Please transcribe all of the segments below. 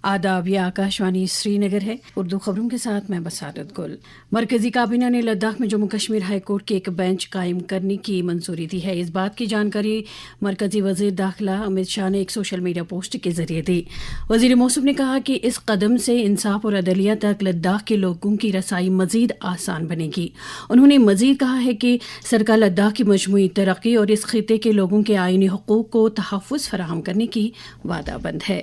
آداب، یہ آکاشوانی سری نگر ہے۔ اردو خبروں کے ساتھ میں بسارت گل۔ مرکزی کابینہ نے لداخ میں جموں کشمیر ہائی کورٹ کے ایک بینچ قائم کرنے کی منظوری دی ہے۔ اس بات کی جانکاری مرکزی وزیر داخلہ امت شاہ نے ایک سوشل میڈیا پوسٹ کے ذریعے دی۔ وزیر موصوف نے کہا کہ اس قدم سے انصاف اور عدلیہ تک لداخ کے لوگوں کی رسائی مزید آسان بنے گی۔ انہوں نے مزید کہا ہے کہ سرکار لداخ کی مجموعی ترقی اور اس خطے کے لوگوں کے آئینی حقوق کو تحفظ فراہم کرنے کی وعدہ بند ہے۔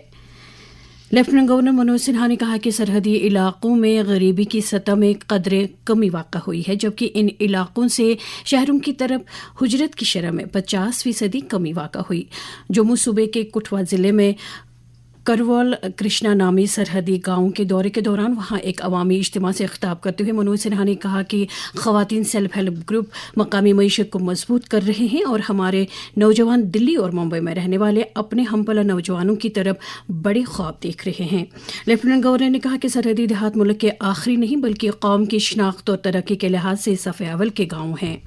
لیفٹیننٹ گورنر منوج سنہا نے کہا کہ سرحدی علاقوں میں غریبی کی سطح میں قدرے کمی واقع ہوئی ہے، جبکہ ان علاقوں سے شہروں کی طرف ہجرت کی شرح میں 50% کمی واقع ہوئی۔ جموں صوبے کے کٹھوا ضلع میں کرول کرشنا نامی سرحدی گاؤں کے دورے کے دوران وہاں ایک عوامی اجتماع سے خطاب کرتے ہوئے منوج سنہا نے کہا کہ خواتین سیلف ہیلپ گروپ مقامی معیشت کو مضبوط کر رہے ہیں اور ہمارے نوجوان دلی اور ممبئی میں رہنے والے اپنے ہم پلہ نوجوانوں کی طرف بڑے خواب دیکھ رہے ہیں۔ لیفٹیننٹ گورنر نے کہا کہ سرحدی دیہات ملک کے آخری نہیں بلکہ قوم کی شناخت اور ترقی کے لحاظ سے صف اول کے گاؤں ہیں۔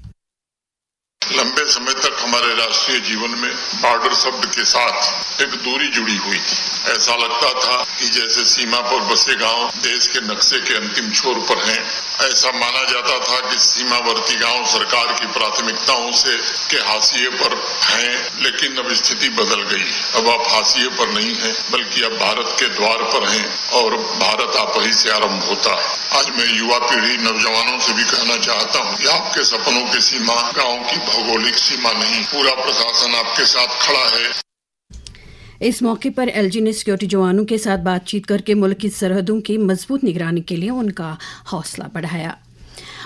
لمبے سمے تک ہمارے راشٹریہ جیون میں بارڈر شبد کے ساتھ ایک دوری جڑی ہوئی تھی۔ ایسا لگتا تھا کہ جیسے سیما پر بسے گاؤں دیش کے نقشے کے انتم چھور پر ہیں۔ ایسا مانا جاتا تھا کہ سیماورتی گاؤں سرکار کی پراتھمکتاؤں سے کے حاشیے پر ہیں، لیکن اب استھتی بدل گئی۔ اب آپ حاشیے پر نہیں ہیں بلکہ اب بھارت کے دوار پر ہیں اور بھارت آپ ہی سے آرمبھ ہوتا ہے۔ آج میں یوا پیڑھی نوجوانوں سے بھی کہنا چاہتا ہوں کہ آپ کے سپنوں کی سیما گاؤں کی بھگولک سیما نہیں، پورا پرشاسن آپ کے ساتھ کھڑا ہے۔ اس موقع پر ایل جی نے سیکورٹی جوانوں کے ساتھ بات چیت کر کے ملک کی سرحدوں کی مضبوط نگرانی کے لیے ان کا حوصلہ بڑھایا۔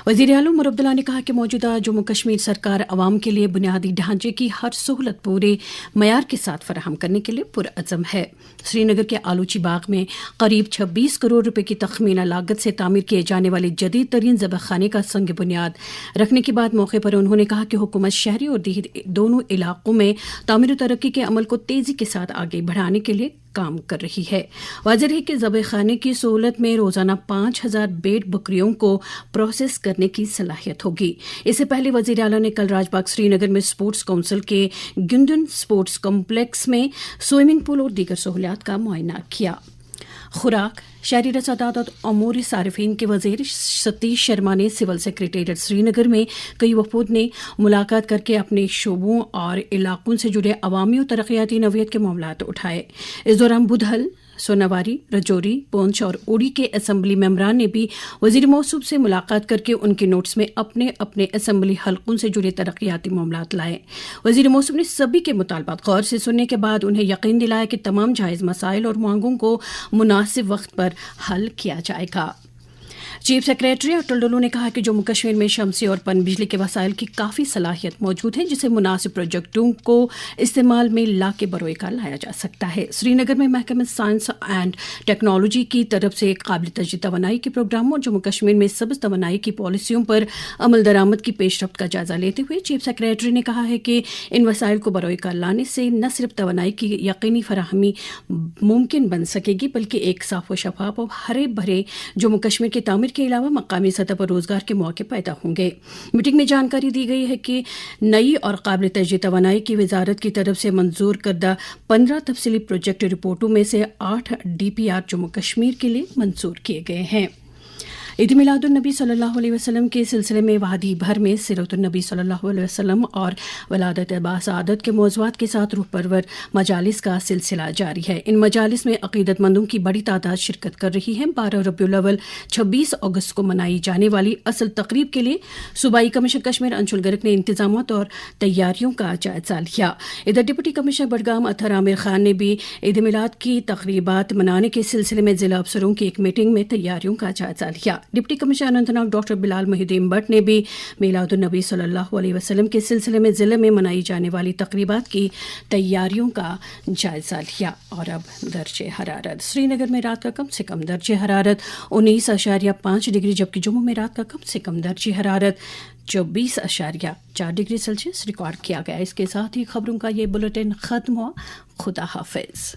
وزیر اعلیٰ عمر عبداللہ نے کہا کہ موجودہ جموں کشمیر سرکار عوام کے لیے بنیادی ڈھانچے کی ہر سہولت پورے معیار کے ساتھ فراہم کرنے کے لیے پرعزم ہے۔ سری نگر کے آلوچی باغ میں قریب 26 کروڑ روپے کی تخمینہ لاگت سے تعمیر کیے جانے والے جدید ترین ذبح خانے کا سنگ بنیاد رکھنے کے بعد موقع پر انہوں نے کہا کہ حکومت شہری اور دیہی دونوں علاقوں میں تعمیر و ترقی کے عمل کو تیزی کے ساتھ آگے بڑھانے کے لیے کام کر رہی ہے۔ واضح ہے کہ ذبح خانے کی سہولت میں روزانہ 5000 بیڈ بکریوں کو پروسیس کرنے کی صلاحیت ہوگی۔ اس سے پہلے وزیر اعلیٰ نے کل راج باغ سری نگر میں اسپورٹس کونسل کے گنڈن اسپورٹس کمپلیکس میں سوئمنگ پول اور دیگر سہولیات کا معائنہ کیا۔ خوراک، شہری رسادات اور امور صارفین کے وزیر ستیش شرما نے سول سیکریٹریٹ سری نگر میں کئی وفود نے ملاقات کر کے اپنے شعبوں اور علاقوں سے جڑے عوامی اور ترقیاتی نوعیت کے معاملات اٹھائے۔ اس دوران بدھل، سوناواری، رجوری، پونچھ اور اوڑی کے اسمبلی ممبران نے بھی وزیر موصوف سے ملاقات کر کے ان کے نوٹس میں اپنے اپنے اسمبلی حلقوں سے جڑے ترقیاتی معاملات لائے۔ وزیر موصوف نے سبھی کے مطالبات غور سے سننے کے بعد انہیں یقین دلایا کہ تمام جائز مسائل اور مانگوں کو مناسب وقت پر حل کیا جائے گا۔ چیف سیکریٹری اٹل ڈولو نے کہا کہ جموں کشمیر میں شمسی اور پن بجلی کے وسائل کی کافی صلاحیت موجود ہے، جسے مناسب پروجیکٹوں کو استعمال میں لا کے بروئے کار لایا جا سکتا ہے۔ سری نگر میں محکمہ سائنس اینڈ ٹیکنالوجی کی طرف سے قابل تجدید توانائی کے پروگراموں اور جموں کشمیر میں سبز توانائی کی پالیسیوں پر عمل درآمد کی پیش رفت کا جائزہ لیتے ہوئے چیف سیکریٹری نے کہا ہے کہ ان وسائل کو بروئے کار لانے سے نہ صرف توانائی کی یقینی فراہمی ممکن بن سکے گی بلکہ ایک صاف و شفاف اور ہرے بھرے جموں کشمیر کی تعمیر کے علاوہ مقامی سطح پر روزگار کے مواقع پیدا ہوں گے۔ میٹنگ میں جانکاری دی گئی ہے کہ نئی اور قابل تجدید توانائی کی وزارت کی طرف سے منظور کردہ 15 تفصیلی پروجیکٹ رپورٹوں میں سے 8 D P R Jammu Kashmir کے لیے منظور کیے گئے ہیں۔ عید میلاد النبی صلی اللہ علیہ وسلم کے سلسلے میں وادی بھر میں سیرت النبی صلی اللہ علیہ وسلم اور ولادت باسعادت کے موضوعات کے ساتھ روح پرور مجالس کا سلسلہ جاری ہے۔ ان مجالس میں عقیدت مندوں کی بڑی تعداد شرکت کر رہی ہے۔ 12 ربیع الاول 26 اگست کو منائی جانے والی اصل تقریب کے لیے صوبائی کمشنر کشمیر انشول گرگ نے انتظامات اور تیاریوں کا جائزہ لیا۔ ادھر ڈپٹی کمشنر بڈگام اطہر عامر خان نے بھی عید میلاد کی تقریبات منانے کے سلسلے میں ضلع افسروں کی ایک میٹنگ میں تیاریوں کا جائزہ لیا۔ Deputy commissioner Anant Nag doctor Bilal Mohi Uddin but نے بھی میلاد النبی صلی اللہ علیہ وسلم کے سلسلے میں ضلع میں منائی جانے والی تقریبات کی تیاریوں کا جائزہ لیا۔ اور اب درجہ حرارت، سری نگر میں رات کا کم سے کم درجہ حرارت 19.5 ڈگری جبکہ جموں میں رات کا کم سے کم درجہ حرارت 24.4 ڈگری سیلسیس ریکارڈ کیا گیا۔ اس کے ساتھ ہی خبروں کا یہ بلیٹن ختم ہوا۔ خدا حافظ۔